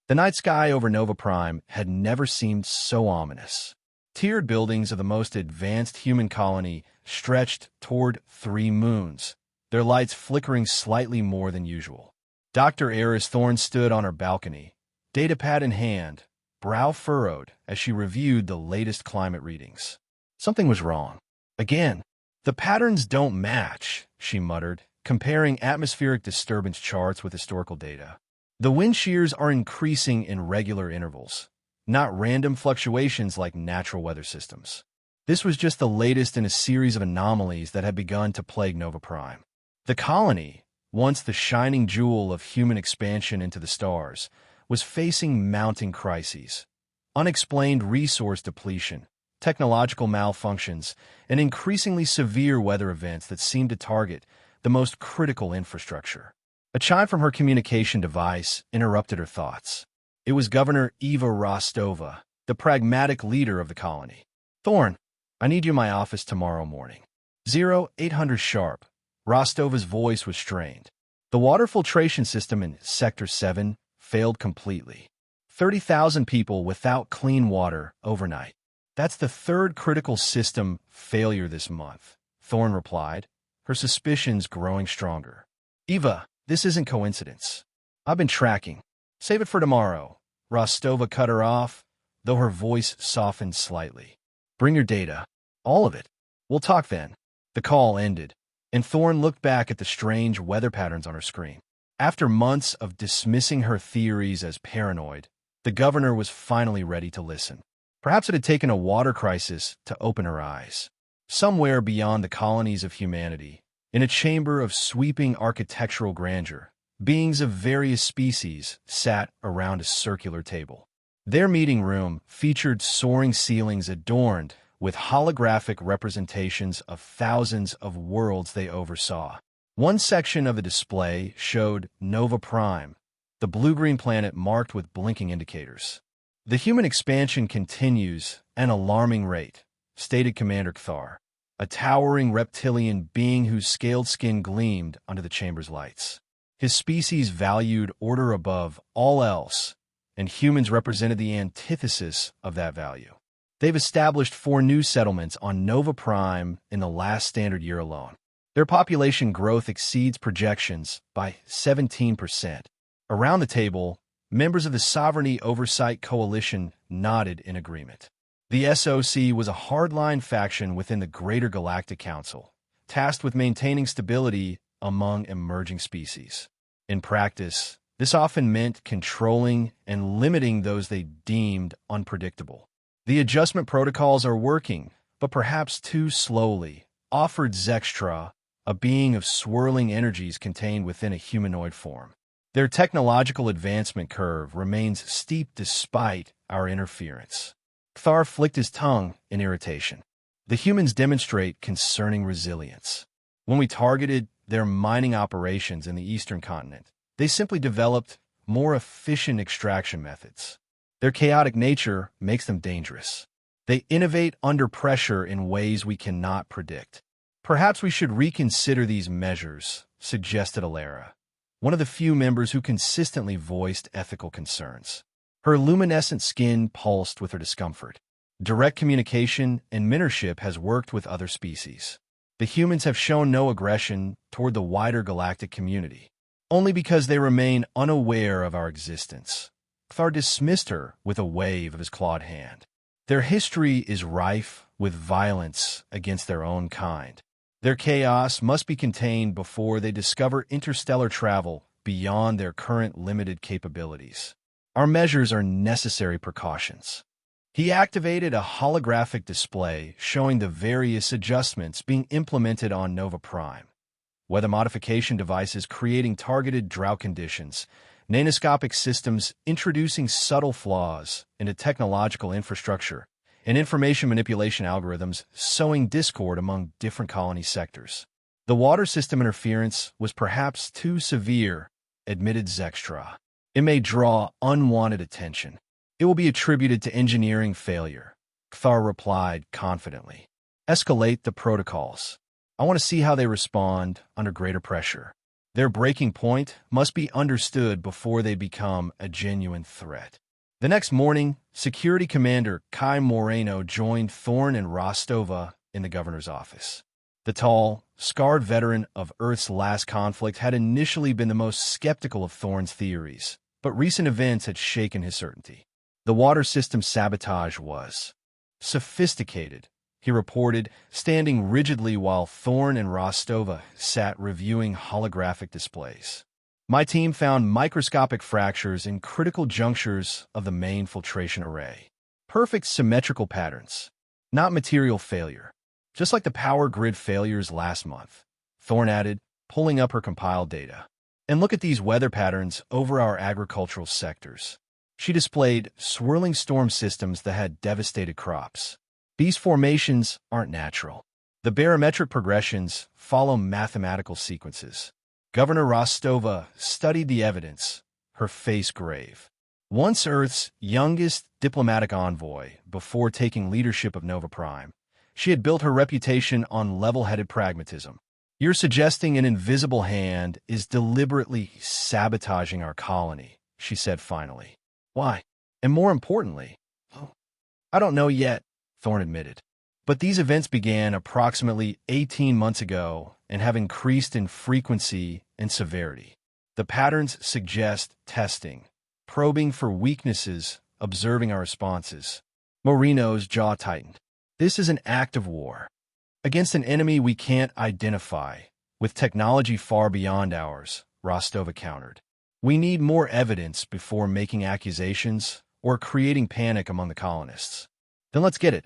The night sky over Nova Prime had never seemed so ominous. Tiered buildings of the most advanced human colony stretched toward 3 moons, their lights flickering slightly more than usual. Dr. Eris Thorne stood on her balcony, datapad in hand, brow furrowed as she reviewed the latest climate readings. Something was wrong. Again. The patterns don't match, she muttered, comparing atmospheric disturbance charts with historical data. The wind shears are increasing in regular intervals, not random fluctuations like natural weather systems. This was just the latest in a series of anomalies that had begun to plague Nova Prime. The colony, once the shining jewel of human expansion into the stars, was facing mounting crises. Unexplained resource depletion, technological malfunctions, and increasingly severe weather events that seemed to target the most critical infrastructure. A chime from her communication device interrupted her thoughts. It was Governor Eva Rostova, the pragmatic leader of the colony. "Thorne, I need you in my office tomorrow morning. 0800 sharp." Rostova's voice was strained. The water filtration system in Sector 7 failed completely. 30,000 people without clean water overnight. "That's the 3rd critical system failure this month," Thorne replied, her suspicions growing stronger. "Eva, this isn't coincidence. I've been tracking. Save it for tomorrow." Rostova cut her off, though her voice softened slightly. "Bring your data. All of it. We'll talk then." The call ended, and Thorne looked back at the strange weather patterns on her screen. After months of dismissing her theories as paranoid, the governor was finally ready to listen. Perhaps it had taken a water crisis to open her eyes. Somewhere beyond the colonies of humanity, in a chamber of sweeping architectural grandeur, beings of various species sat around a circular table. Their meeting room featured soaring ceilings adorned with holographic representations of thousands of worlds they oversaw. One section of the display showed Nova Prime, the blue-green planet marked with blinking indicators. "The human expansion continues at an alarming rate," stated Commander Kthar, a towering reptilian being whose scaled skin gleamed under the chamber's lights. His species valued order above all else, and humans represented the antithesis of that value. They've established 4 new settlements on Nova Prime in the last standard year alone. Their population growth exceeds projections by 17%. Around the table, members of the Sovereignty Oversight Coalition nodded in agreement. The SOC was a hardline faction within the Greater Galactic Council, tasked with maintaining stability among emerging species. In practice, this often meant controlling and limiting those they deemed unpredictable. "The adjustment protocols are working, but perhaps too slowly," offered Zextra, a being of swirling energies contained within a humanoid form. "Their technological advancement curve remains steep despite our interference." Kthar flicked his tongue in irritation. "The humans demonstrate concerning resilience. When we targeted their mining operations in the eastern continent, they simply developed more efficient extraction methods. Their chaotic nature makes them dangerous. They innovate under pressure in ways we cannot predict." "Perhaps we should reconsider these measures," suggested Alara, one of the few members who consistently voiced ethical concerns. Her luminescent skin pulsed with her discomfort. Direct communication and mentorship has worked with other species. The humans have shown no aggression toward the wider galactic community, only because they remain unaware of our existence. Kthar dismissed her with a wave of his clawed hand. "Their history is rife with violence against their own kind. Their chaos must be contained before they discover interstellar travel beyond their current limited capabilities. Our measures are necessary precautions." He activated a holographic display showing the various adjustments being implemented on Nova Prime. Weather modification devices creating targeted drought conditions, nanoscopic systems introducing subtle flaws into technological infrastructure, and information manipulation algorithms sowing discord among different colony sectors. "The water system interference was perhaps too severe," admitted Zextra. "It may draw unwanted attention. It will be attributed to engineering failure," Kthar replied confidently. "Escalate the protocols. I want to see how they respond under greater pressure." Their breaking point must be understood before they become a genuine threat. The next morning, Security Commander Kai Moreno joined Thorne and Rostova in the governor's office. The tall, scarred veteran of Earth's last conflict had initially been the most skeptical of Thorne's theories, but recent events had shaken his certainty. The water system sabotage was sophisticated, he reported, standing rigidly while Thorne and Rostova sat reviewing holographic displays. My team found microscopic fractures in critical junctures of the main filtration array. Perfect symmetrical patterns, not material failure. Just like the power grid failures last month, Thorne added, pulling up her compiled data. And look at these weather patterns over our agricultural sectors. She displayed swirling storm systems that had devastated crops. These formations aren't natural. The barometric progressions follow mathematical sequences. Governor Rostova studied the evidence, her face grave. Once Earth's youngest diplomatic envoy before taking leadership of Nova Prime, she had built her reputation on level-headed pragmatism. You're suggesting an invisible hand is deliberately sabotaging our colony, she said finally. Why? And more importantly, I don't know yet, Thorne admitted. But these events began approximately 18 months ago and have increased in frequency and severity. The patterns suggest testing, probing for weaknesses, observing our responses. Moreno's jaw tightened. This is an act of war. Against an enemy we can't identify, with technology far beyond ours, Rostova countered. We need more evidence before making accusations or creating panic among the colonists. Then let's get it,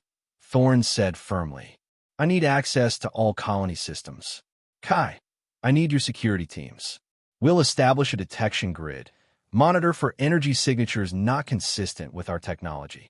Thorne said firmly. I need access to all colony systems. Kai, I need your security teams. We'll establish a detection grid, monitor for energy signatures not consistent with our technology.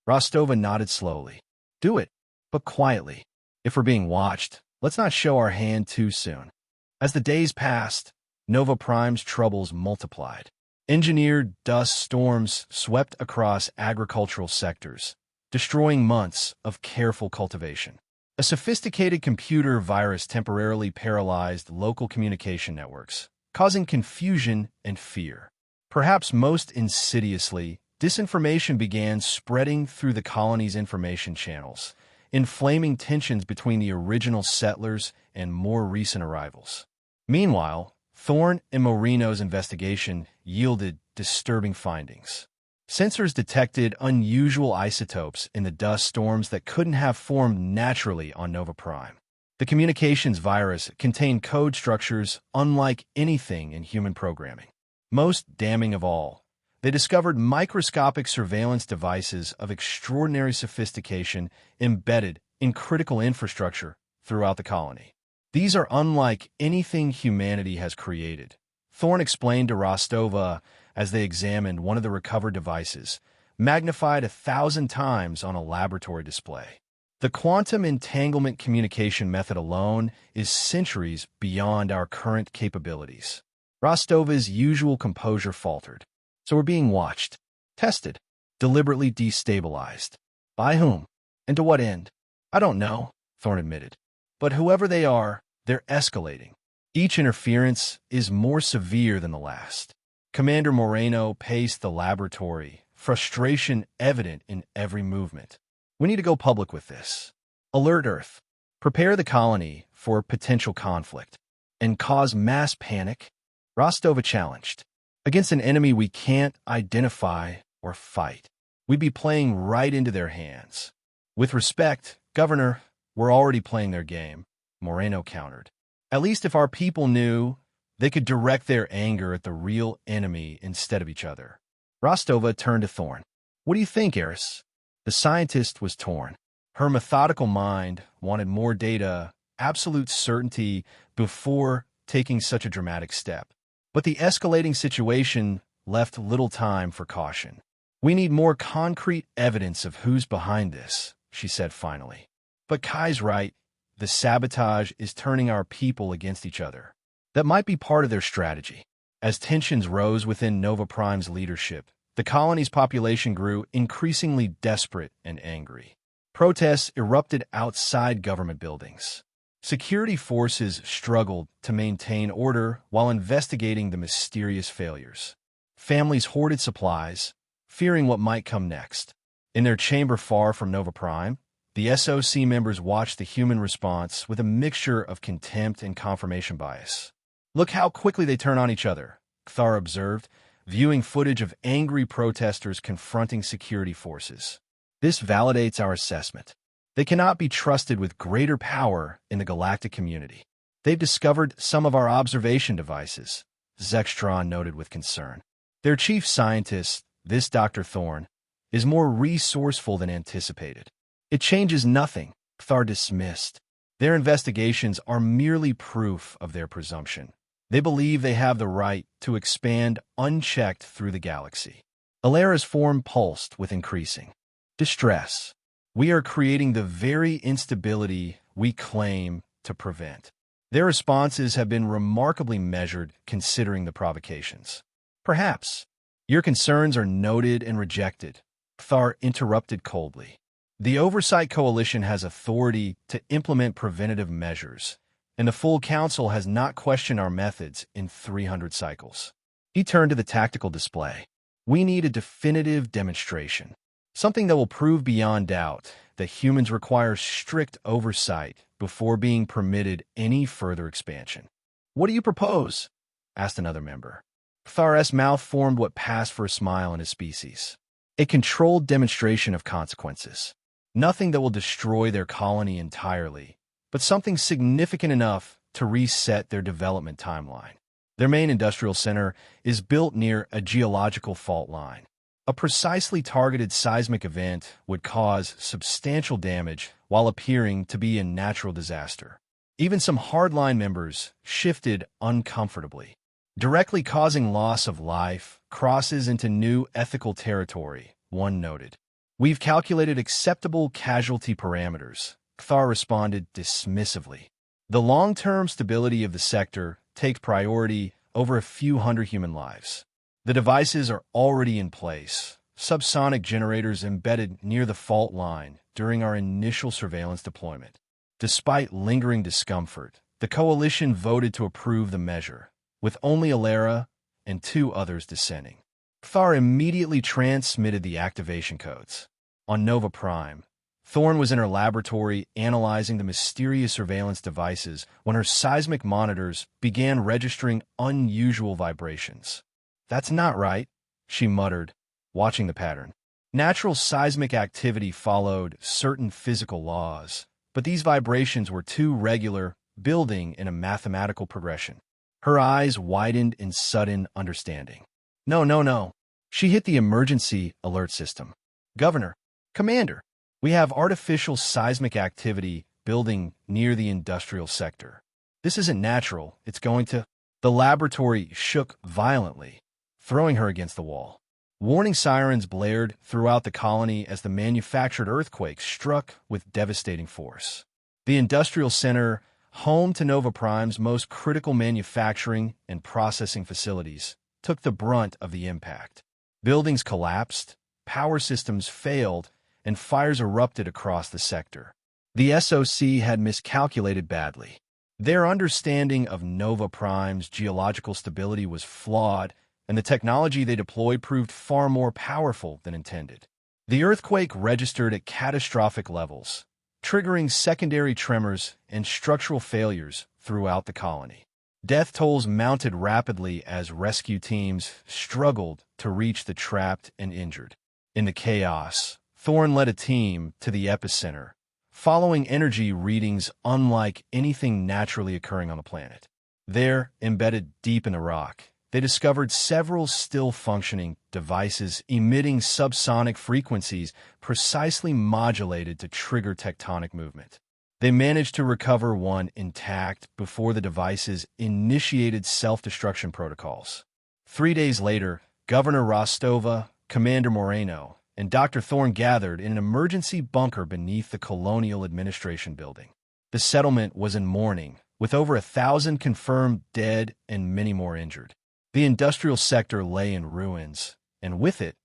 Rostova nodded slowly. Do it, but quietly. If we're being watched, let's not show our hand too soon. As the days passed, Nova Prime's troubles multiplied. Engineered dust storms swept across agricultural sectors, destroying months of careful cultivation. A sophisticated computer virus temporarily paralyzed local communication networks, causing confusion and fear. Perhaps most insidiously, disinformation began spreading through the colony's information channels, inflaming tensions between the original settlers and more recent arrivals. Meanwhile, Thorne and Moreno's investigation yielded disturbing findings. Sensors detected unusual isotopes in the dust storms that couldn't have formed naturally on Nova Prime. The communications virus contained code structures unlike anything in human programming. Most damning of all, they discovered microscopic surveillance devices of extraordinary sophistication embedded in critical infrastructure throughout the colony. These are unlike anything humanity has created, Thorne explained to Rostova as they examined one of the recovered devices, magnified 1,000 times on a laboratory display. The quantum entanglement communication method alone is centuries beyond our current capabilities. Rostova's usual composure faltered. So we're being watched, tested, deliberately destabilized. By whom? And to what end? I don't know, Thorne admitted. But whoever they are, they're escalating. Each interference is more severe than the last. Commander Moreno paced the laboratory, frustration evident in every movement. We need to go public with this. Alert Earth. Prepare the colony for potential conflict. And cause mass panic? Rostova challenged. Against an enemy we can't identify or fight. We'd be playing right into their hands. With respect, Governor, we're already playing their game, Moreno countered. At least if our people knew, they could direct their anger at the real enemy instead of each other. Rostova turned to Thorne. What do you think, Eris? The scientist was torn. Her methodical mind wanted more data, absolute certainty before taking such a dramatic step. But the escalating situation left little time for caution. We need more concrete evidence of who's behind this, she said finally. But Kai's right. The sabotage is turning our people against each other. That might be part of their strategy. As tensions rose within Nova Prime's leadership, the colony's population grew increasingly desperate and angry. Protests erupted outside government buildings. Security forces struggled to maintain order while investigating the mysterious failures. Families hoarded supplies, fearing what might come next. In their chamber far from Nova Prime, the SOC members watched the human response with a mixture of contempt and confirmation bias. "Look how quickly they turn on each other," Thar observed, viewing footage of angry protesters confronting security forces. "This validates our assessment. They cannot be trusted with greater power in the galactic community. They've discovered some of our observation devices," Zextron noted with concern. "Their chief scientist, this Dr. Thorne, is more resourceful than anticipated." "It changes nothing," Thar dismissed. "Their investigations are merely proof of their presumption. They believe they have the right to expand unchecked through the galaxy." Alera's form pulsed with increasing distress. "We are creating the very instability we claim to prevent." Their responses have been remarkably measured considering the provocations. "Perhaps. Your concerns are noted and rejected," Thar interrupted coldly. "The Oversight Coalition has authority to implement preventative measures, and the full council has not questioned our methods in 300 cycles." He turned to the tactical display. "We need a definitive demonstration. Something that will prove beyond doubt that humans require strict oversight before being permitted any further expansion." "What do you propose?" asked another member. Thar's mouth formed what passed for a smile in his species. "A controlled demonstration of consequences. Nothing that will destroy their colony entirely, but something significant enough to reset their development timeline. Their main industrial center is built near a geological fault line. A precisely targeted seismic event would cause substantial damage while appearing to be a natural disaster. Even some hardline members shifted uncomfortably. Directly causing loss of life crosses into new ethical territory," one noted. "We've calculated acceptable casualty parameters," Thar responded dismissively. "The long-term stability of the sector takes priority over a few hundred human lives. The devices are already in place, subsonic generators embedded near the fault line during our initial surveillance deployment." Despite lingering discomfort, the coalition voted to approve the measure, with only Alera and 2 others dissenting. Thar immediately transmitted the activation codes. On Nova Prime, Thorne was in her laboratory analyzing the mysterious surveillance devices when her seismic monitors began registering unusual vibrations. "That's not right," she muttered, watching the pattern. Natural seismic activity followed certain physical laws, but these vibrations were too regular, building in a mathematical progression. Her eyes widened in sudden understanding. No. She hit the emergency alert system. "Governor, Commander, we have artificial seismic activity building near the industrial sector. This isn't natural. It's going to—" The laboratory shook violently, throwing her against the wall. Warning sirens blared throughout the colony as the manufactured earthquake struck with devastating force. The industrial center, home to Nova Prime's most critical manufacturing and processing facilities, took the brunt of the impact. Buildings collapsed, power systems failed, and fires erupted across the sector. The SOC had miscalculated badly. Their understanding of Nova Prime's geological stability was flawed, and the technology they deployed proved far more powerful than intended. The earthquake registered at catastrophic levels, triggering secondary tremors and structural failures throughout the colony. Death tolls mounted rapidly as rescue teams struggled to reach the trapped and injured. In the chaos, Thorne led a team to the epicenter, following energy readings unlike anything naturally occurring on the planet. There, embedded deep in the rock, they discovered several still-functioning devices emitting subsonic frequencies precisely modulated to trigger tectonic movement. They managed to recover one intact before the devices initiated self-destruction protocols. 3 days later, Governor Rostova, Commander Moreno, and Dr. Thorne gathered in an emergency bunker beneath the Colonial Administration building. The settlement was in mourning, with over 1,000 confirmed dead and many more injured. The industrial sector lay in ruins, and with it,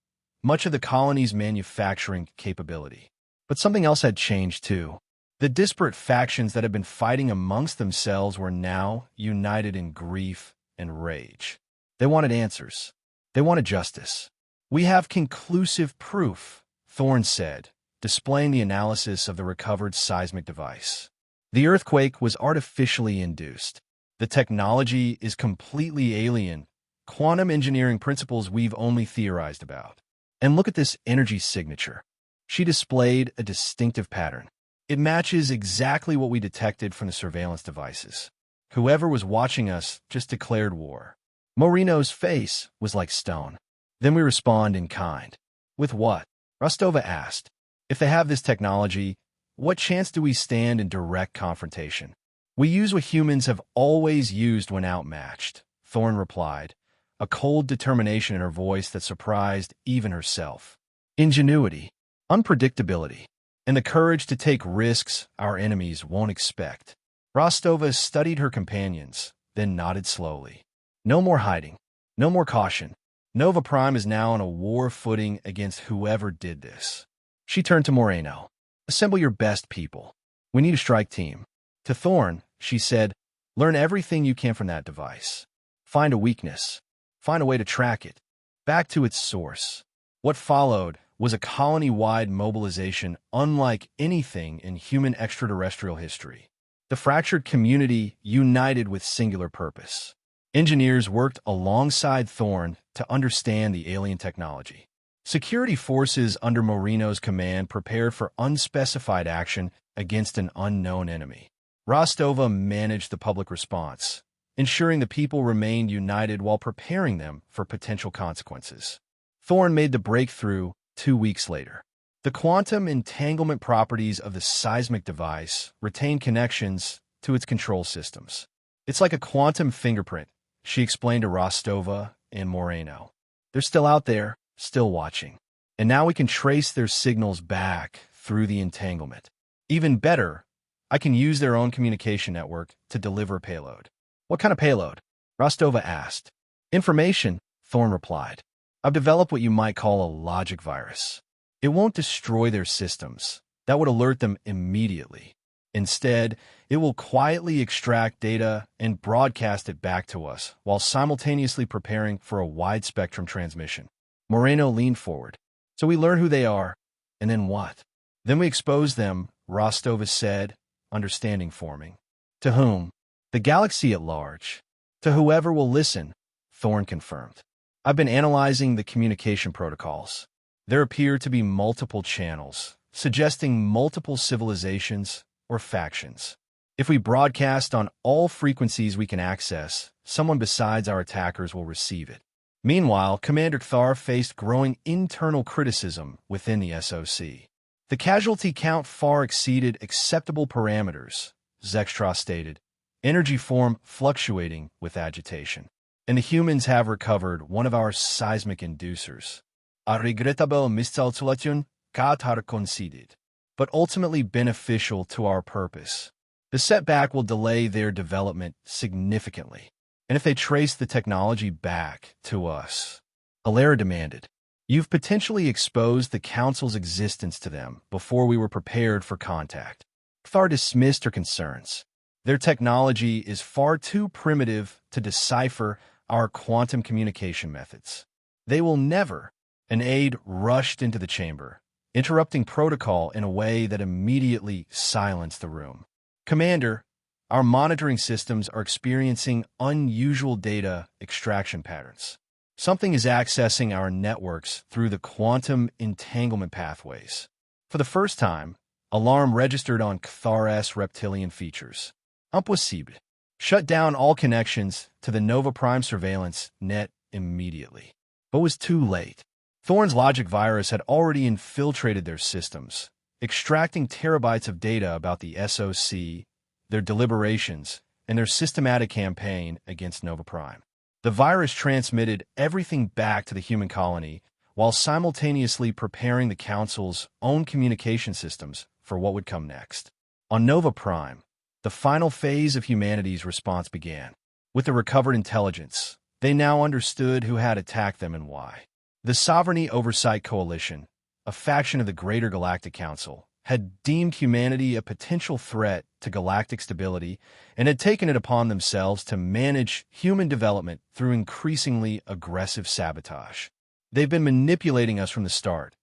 much of the colony's manufacturing capability. But something else had changed too. The disparate factions that had been fighting amongst themselves were now united in grief and rage. They wanted answers. They wanted justice. "We have conclusive proof," Thorne said, displaying the analysis of the recovered seismic device. The earthquake was artificially induced. The technology is completely alien, quantum engineering principles we've only theorized about. And look at this energy signature. She displayed a distinctive pattern. It matches exactly what we detected from the surveillance devices. Whoever was watching us just declared war. Moreno's face was like stone. "Then we respond in kind." "With what?" Rostova asked. "If they have this technology, what chance do we stand in direct confrontation?" "We use what humans have always used when outmatched," Thorne replied, a cold determination in her voice that surprised even herself. "Ingenuity, unpredictability, and the courage to take risks our enemies won't expect." Rostova studied her companions, then nodded slowly. "No more hiding. No more caution. Nova Prime is now on a war footing against whoever did this." She turned to Moreno. "Assemble your best people. We need a strike team." To Thorne, she said, "Learn everything you can from that device. Find a weakness. Find a way to track it. Back to its source." What followed was a colony-wide mobilization unlike anything in human extraterrestrial history. The fractured community united with singular purpose. Engineers worked alongside Thorne to understand the alien technology. Security forces under Moreno's command prepared for unspecified action against an unknown enemy. Rostova managed the public response, ensuring the people remained united while preparing them for potential consequences. Thorne made the breakthrough 2 weeks later. The quantum entanglement properties of the seismic device retain connections to its control systems. "It's like a quantum fingerprint," she explained to Rostova and Moreno. "They're still out there, still watching. And now we can trace their signals back through the entanglement. Even better, I can use their own communication network to deliver a payload." "What kind of payload?" Rostova asked. "Information," Thorne replied. "I've developed what you might call a logic virus. It won't destroy their systems. That would alert them immediately. Instead, it will quietly extract data and broadcast it back to us while simultaneously preparing for a wide-spectrum transmission." Moreno leaned forward. "So we learn who they are, and then what?" "Then we expose them," Rostova said, understanding forming. "To whom?" "The galaxy at large. To whoever will listen," Thorne confirmed. "I've been analyzing the communication protocols. There appear to be multiple channels, suggesting multiple civilizations or factions. If we broadcast on all frequencies we can access, someone besides our attackers will receive it." Meanwhile, Commander Kthar faced growing internal criticism within the SOC. "The casualty count far exceeded acceptable parameters," Zextra stated, energy form fluctuating with agitation. "And the humans have recovered one of our seismic inducers. A regrettable miscalculation, Qatar conceded, but ultimately beneficial to our purpose. The setback will delay their development significantly. And if they trace the technology back to us," Alara demanded, "you've potentially exposed the Council's existence to them before we were prepared for contact." Kthar dismissed her concerns. "Their technology is far too primitive to decipher our quantum communication methods. They will never." An aide rushed into the chamber, interrupting protocol in a way that immediately silenced the room. "Commander, our monitoring systems are experiencing unusual data extraction patterns. Something is accessing our networks through the quantum entanglement pathways." For the first time, alarm registered on Kthar's reptilian features. "Impossible. Shut down all connections to the Nova Prime surveillance net immediately." But it was too late. Thorne's logic virus had already infiltrated their systems, extracting terabytes of data about the SOC, their deliberations, and their systematic campaign against Nova Prime. The virus transmitted everything back to the human colony while simultaneously preparing the Council's own communication systems for what would come next. On Nova Prime, the final phase of humanity's response began. With the recovered intelligence, they now understood who had attacked them and why. The Sovereignty Oversight Coalition, a faction of the Greater Galactic Council, had deemed humanity a potential threat to galactic stability and had taken it upon themselves to manage human development through increasingly aggressive sabotage. "They've been manipulating us from the start,"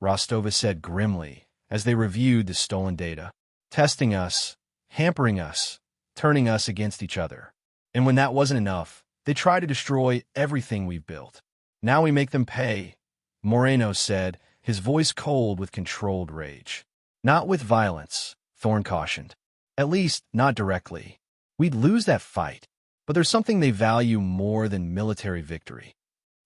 Rostova said grimly as they reviewed the stolen data, "testing us, hampering us, turning us against each other. And when that wasn't enough, they tried to destroy everything we've built. Now we make them pay," Moreno said, his voice cold with controlled rage. "Not with violence," Thorne cautioned. "At least, not directly. We'd lose that fight. But there's something they value more than military victory.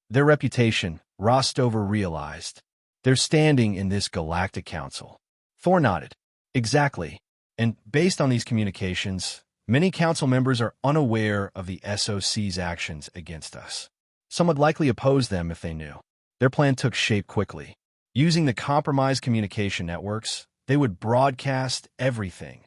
Their reputation," Rostova realized. "Their standing in this Galactic Council." Thorne nodded. "Exactly. And based on these communications, many council members are unaware of the SOC's actions against us. Some would likely oppose them if they knew." Their plan took shape quickly. Using the compromised communication networks, they would broadcast everything.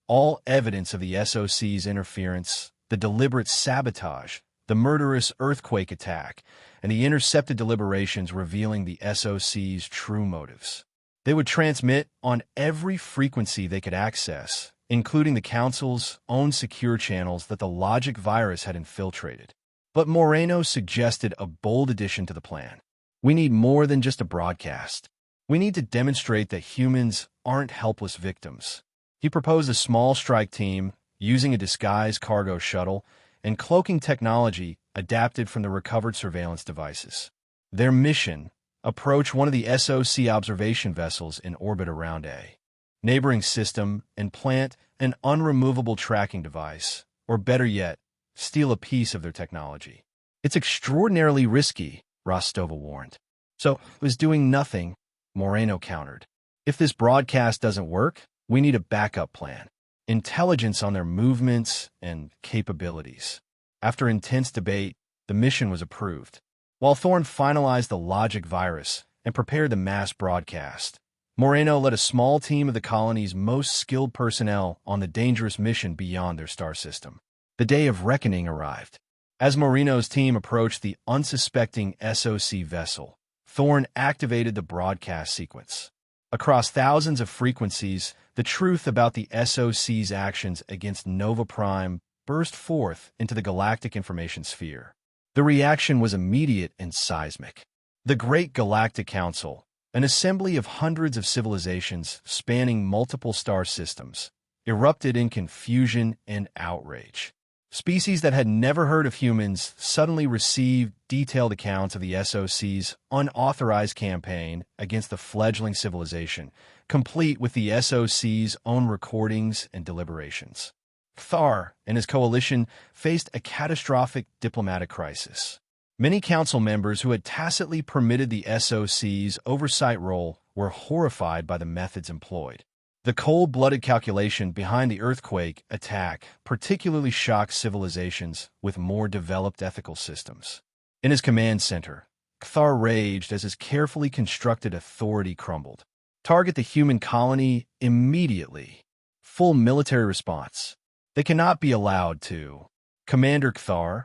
All evidence of the SOC's interference, the deliberate sabotage, the murderous earthquake attack, and the intercepted deliberations revealing the SOC's true motives. They would transmit on every frequency they could access, including the Council's own secure channels that the logic virus had infiltrated. But Moreno suggested a bold addition to the plan. "We need more than just a broadcast. We need to demonstrate that humans aren't helpless victims." He proposed a small strike team using a disguised cargo shuttle and cloaking technology adapted from the recovered surveillance devices. Their mission: approach one of the SOC observation vessels in orbit around a neighboring system and plant an unremovable tracking device, or better yet, steal a piece of their technology. "It's extraordinarily risky," Rostova warned. "So it was doing nothing," Moreno countered. "If this broadcast doesn't work, we need a backup plan. Intelligence on their movements and capabilities." After intense debate, the mission was approved. While Thorne finalized the logic virus and prepared the mass broadcast, Moreno led a small team of the colony's most skilled personnel on the dangerous mission beyond their star system. The day of reckoning arrived. As Moreno's team approached the unsuspecting SOC vessel, Thorne activated the broadcast sequence. Across thousands of frequencies, the truth about the SOC's actions against Nova Prime burst forth into the galactic information sphere. The reaction was immediate and seismic. The Great Galactic Council, an assembly of hundreds of civilizations spanning multiple star systems, erupted in confusion and outrage. Species that had never heard of humans suddenly received detailed accounts of the SOC's unauthorized campaign against the fledgling civilization, complete with the SOC's own recordings and deliberations. Thar and his coalition faced a catastrophic diplomatic crisis. Many council members who had tacitly permitted the SOC's oversight role were horrified by the methods employed. The cold-blooded calculation behind the earthquake attack particularly shocked civilizations with more developed ethical systems. In his command center, Kthar raged as his carefully constructed authority crumbled. "Target the human colony immediately. Full military response. They cannot be allowed to." "Commander Kthar,"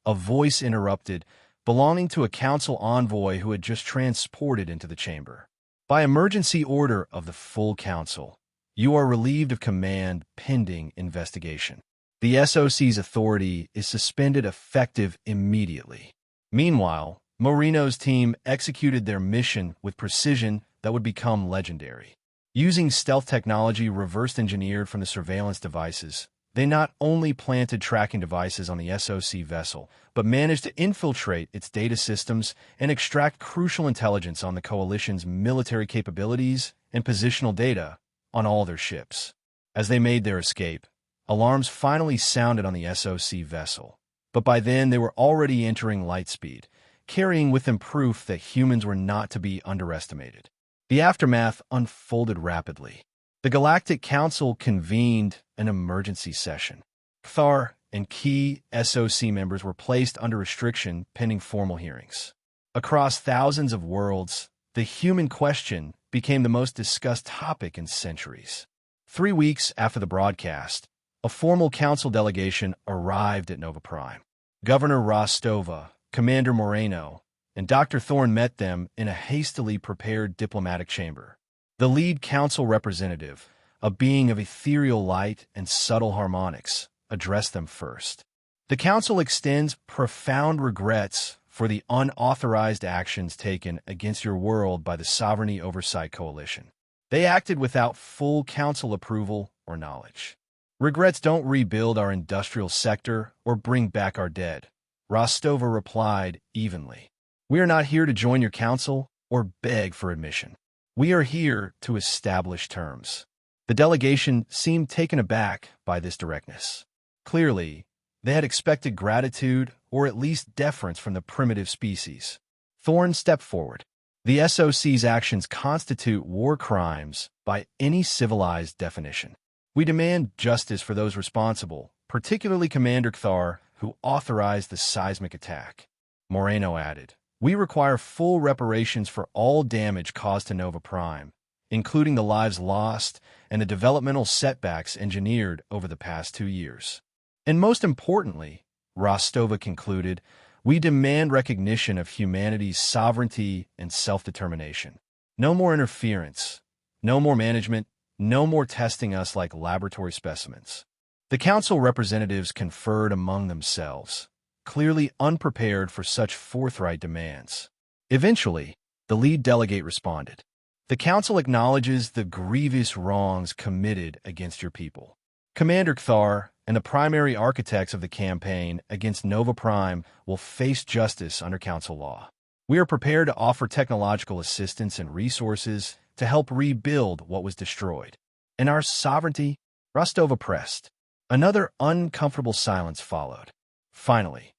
a voice interrupted, belonging to a council envoy who had just transported into the chamber. "By emergency order of the full council, you are relieved of command pending investigation. The SOC's authority is suspended effective immediately." Meanwhile, Moreno's team executed their mission with precision that would become legendary. Using stealth technology reverse engineered from the surveillance devices, they not only planted tracking devices on the SOC vessel, but managed to infiltrate its data systems and extract crucial intelligence on the Coalition's military capabilities and positional data on all their ships. As they made their escape, alarms finally sounded on the SOC vessel, but by then they were already entering light speed, carrying with them proof that humans were not to be underestimated. The aftermath unfolded rapidly. The Galactic Council convened an emergency session. Kthar and key SOC members were placed under restriction pending formal hearings. Across thousands of worlds, the human question became the most discussed topic in centuries. 3 weeks after the broadcast, a formal council delegation arrived at Nova Prime. Governor Rostova, Commander Moreno, and Dr. Thorne met them in a hastily prepared diplomatic chamber. The lead council representative, a being of ethereal light and subtle harmonics, addressed them first. The council extends profound regrets for the unauthorized actions taken against your world by the Sovereignty Oversight Coalition. They acted without full council approval or knowledge. Regrets don't rebuild our industrial sector or bring back our dead, Rostova replied evenly. We are not here to join your council or beg for admission. We are here to establish terms. The delegation seemed taken aback by this directness. Clearly, they had expected gratitude or at least deference from the primitive species. Thorne stepped forward. The SOC's actions constitute war crimes by any civilized definition. We demand justice for those responsible, particularly Commander Kthar, who authorized the seismic attack. Moreno added, we require full reparations for all damage caused to Nova Prime, including the lives lost and the developmental setbacks engineered over the past 2 years. And most importantly, Rostova concluded, we demand recognition of humanity's sovereignty and self-determination. No more interference, no more management, no more testing us like laboratory specimens. The council representatives conferred among themselves, clearly unprepared for such forthright demands. Eventually, the lead delegate responded. The council acknowledges the grievous wrongs committed against your people. Commander Kthar and the primary architects of the campaign against Nova Prime will face justice under council law. We are prepared to offer technological assistance and resources to help rebuild what was destroyed. And our sovereignty, Rostova pressed. Another uncomfortable silence followed. Finally,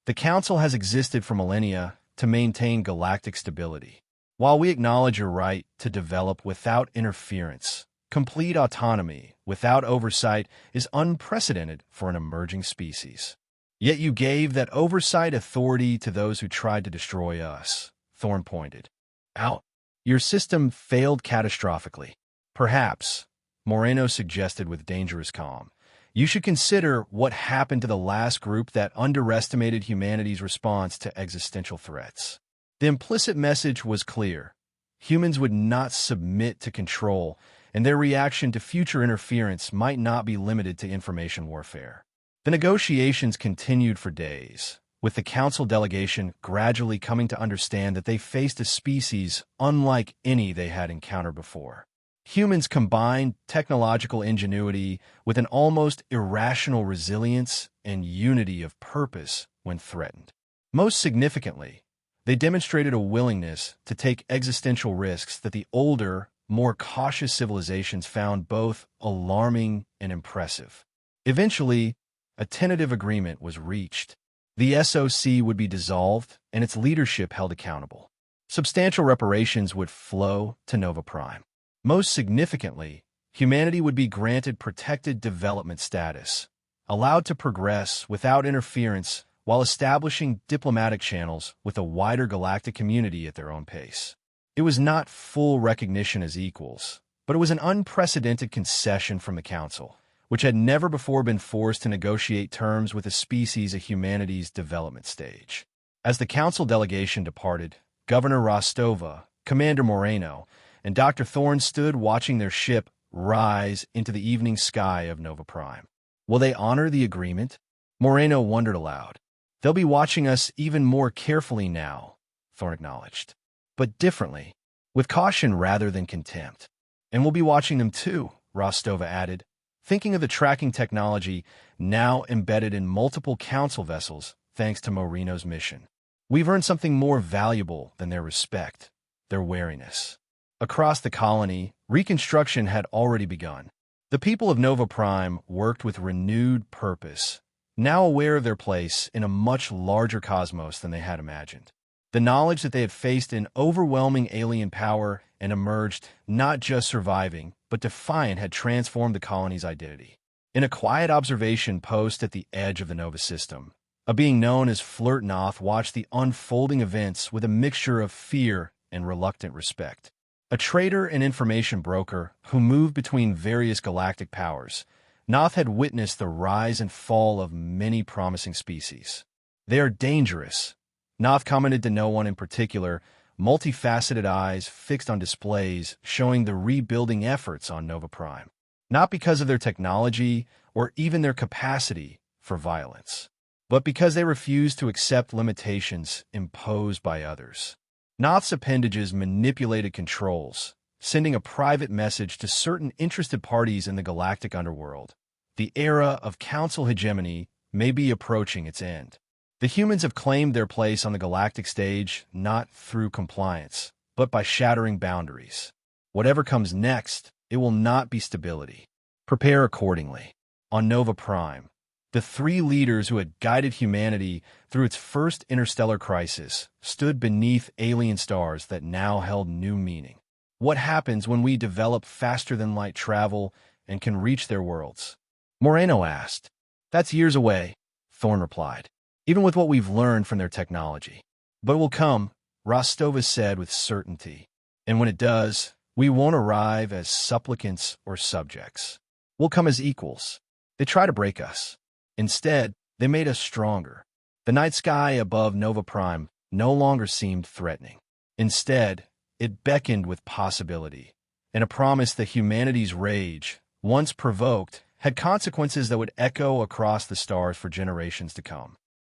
the council has existed for millennia to maintain galactic stability. While we acknowledge your right to develop without interference, complete autonomy without oversight is unprecedented for an emerging species. Yet you gave that oversight authority to those who tried to destroy us, Thorne pointed out. Your system failed catastrophically. Perhaps, Moreno suggested with dangerous calm, you should consider what happened to the last group that underestimated humanity's response to existential threats. The implicit message was clear. Humans would not submit to control, and their reaction to future interference might not be limited to information warfare. The negotiations continued for days, with the council delegation gradually coming to understand that they faced a species unlike any they had encountered before. Humans combined technological ingenuity with an almost irrational resilience and unity of purpose when threatened. Most significantly, they demonstrated a willingness to take existential risks that the older, more cautious civilizations found both alarming and impressive. Eventually, a tentative agreement was reached. The SOC would be dissolved and its leadership held accountable. Substantial reparations would flow to Nova Prime. Most significantly, humanity would be granted protected development status, allowed to progress without interference while establishing diplomatic channels with a wider galactic community at their own pace. It was not full recognition as equals, but it was an unprecedented concession from the Council, which had never before been forced to negotiate terms with a species at humanity's development stage. As the Council delegation departed, Governor Rostova, Commander Moreno, and Dr. Thorne stood watching their ship rise into the evening sky of Nova Prime. Will they honor the agreement? Moreno wondered aloud. They'll be watching us even more carefully now, Thorne acknowledged. But differently, with caution rather than contempt. And we'll be watching them too, Rostova added, thinking of the tracking technology now embedded in multiple council vessels thanks to Moreno's mission. We've earned something more valuable than their respect, their wariness. Across the colony, reconstruction had already begun. The people of Nova Prime worked with renewed purpose, now aware of their place in a much larger cosmos than they had imagined. The knowledge that they had faced an overwhelming alien power and emerged not just surviving, but defiant had transformed the colony's identity. In a quiet observation post at the edge of the Nova system, a being known as Flirt Noth watched the unfolding events with a mixture of fear and reluctant respect. A trader and information broker who moved between various galactic powers, Noth had witnessed the rise and fall of many promising species. They are dangerous, Noth commented to no one in particular, multifaceted eyes fixed on displays showing the rebuilding efforts on Nova Prime, not because of their technology or even their capacity for violence, but because they refuse to accept limitations imposed by others. Noth's appendages manipulated controls, sending a private message to certain interested parties in the galactic underworld. The era of council hegemony may be approaching its end. The humans have claimed their place on the galactic stage not through compliance, but by shattering boundaries. Whatever comes next, it will not be stability. Prepare accordingly. On Nova Prime, the three leaders who had guided humanity through its first interstellar crisis stood beneath alien stars that now held new meaning. What happens when we develop faster-than-light travel and can reach their worlds? Moreno asked. That's years away, Thorne replied, even with what we've learned from their technology. But it will come, Rostova said with certainty. And when it does, we won't arrive as supplicants or subjects. We'll come as equals. They try to break us. Instead, they made us stronger. The night sky above Nova Prime no longer seemed threatening. Instead, it beckoned with possibility, and a promise that humanity's rage, once provoked, had consequences that would echo across the stars for generations to come.